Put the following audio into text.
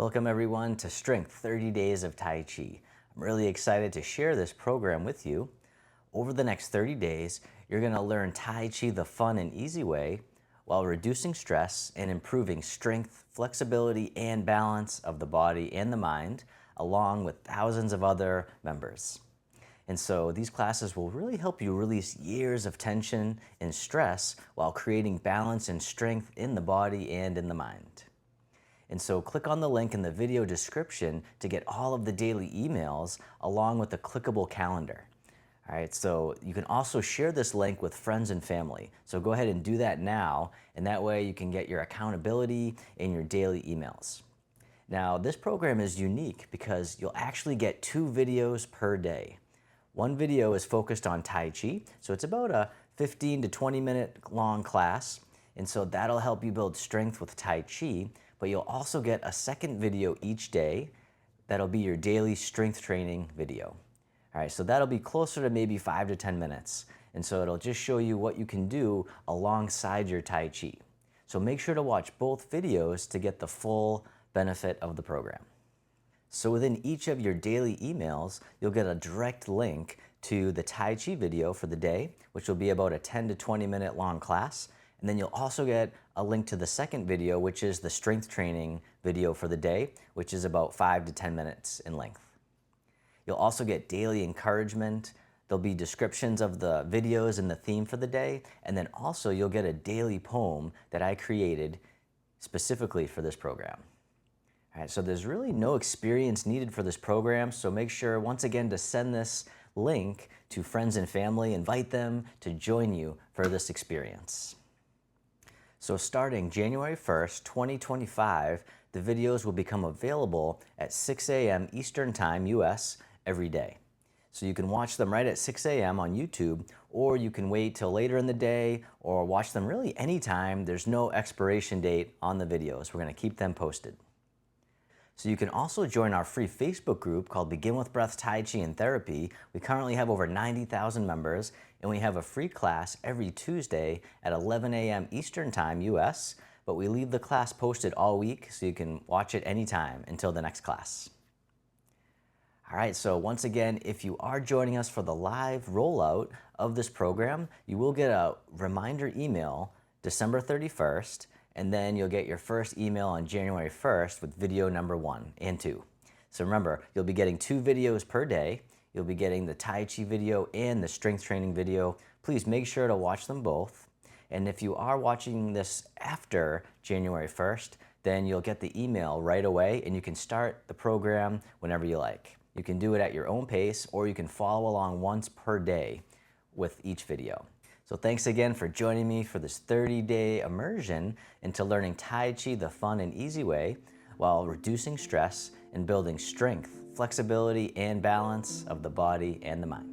Welcome everyone to Strength 30 Days of Tai Chi. I'm really excited to share this program with you. Over the next 30 days, you're going to learn Tai Chi the fun and easy way while reducing stress and improving strength, flexibility, and balance of the body and the mind, along with thousands of other members. And so these classes will really help you release years of tension and stress while creating balance and strength in the body and in the mind. And so click on the link in the video description to get all of the daily emails along with a clickable calendar. All right, so you can also share this link with friends and family. So go ahead and do that now, and that way you can get your accountability in your daily emails. Now, this program is unique because you'll actually get 2 videos per day. One video is focused on Tai Chi, so it's about a 15 to 20 minute long class, and so that'll help you build strength with Tai Chi. But you'll also get a second video each day that'll be your daily strength training video. All right, so that'll be closer to maybe 5 to 10 minutes. And so it'll just show you what you can do alongside your Tai Chi. So make sure to watch both videos to get the full benefit of the program. So within each of your daily emails, you'll get a direct link to the Tai Chi video for the day, which will be about a 10 to 20 minute long class. And then you'll also get a link to the second video, which is the strength training video for the day, which is about 5 to 10 minutes in length. You'll also get daily encouragement. There'll be descriptions of the videos and the theme for the day. And then also you'll get a daily poem that I created specifically for this program. All right, so there's really no experience needed for this program. So make sure once again to send this link to friends and family, invite them to join you for this experience. So starting January 1st, 2025, the videos will become available at 6 a.m. Eastern Time, US, every day. So you can watch them right at 6 a.m. on YouTube, or you can wait till later in the day, or watch them really anytime. There's no expiration date on the videos. We're going to keep them posted. So you can also join our free Facebook group called Begin with Breath Tai Chi and Therapy. We currently have over 90,000 members, and we have a free class every Tuesday at 11 a.m. Eastern Time, US, but we leave the class posted all week so you can watch it anytime until the next class. All right, so once again, if you are joining us for the live rollout of this program, you will get a reminder email December 31st, and then you'll get your first email on January 1st with video number 1 and 2. So remember, you'll be getting 2 videos per day. You'll be getting the Tai Chi video and the strength training video. Please make sure to watch them both. And if you are watching this after January 1st, then you'll get the email right away and you can start the program whenever you like. You can do it at your own pace, or you can follow along once per day with each video. So thanks again for joining me for this 30-day immersion into learning Tai Chi the fun and easy way while reducing stress and building strength, flexibility, and balance of the body and the mind.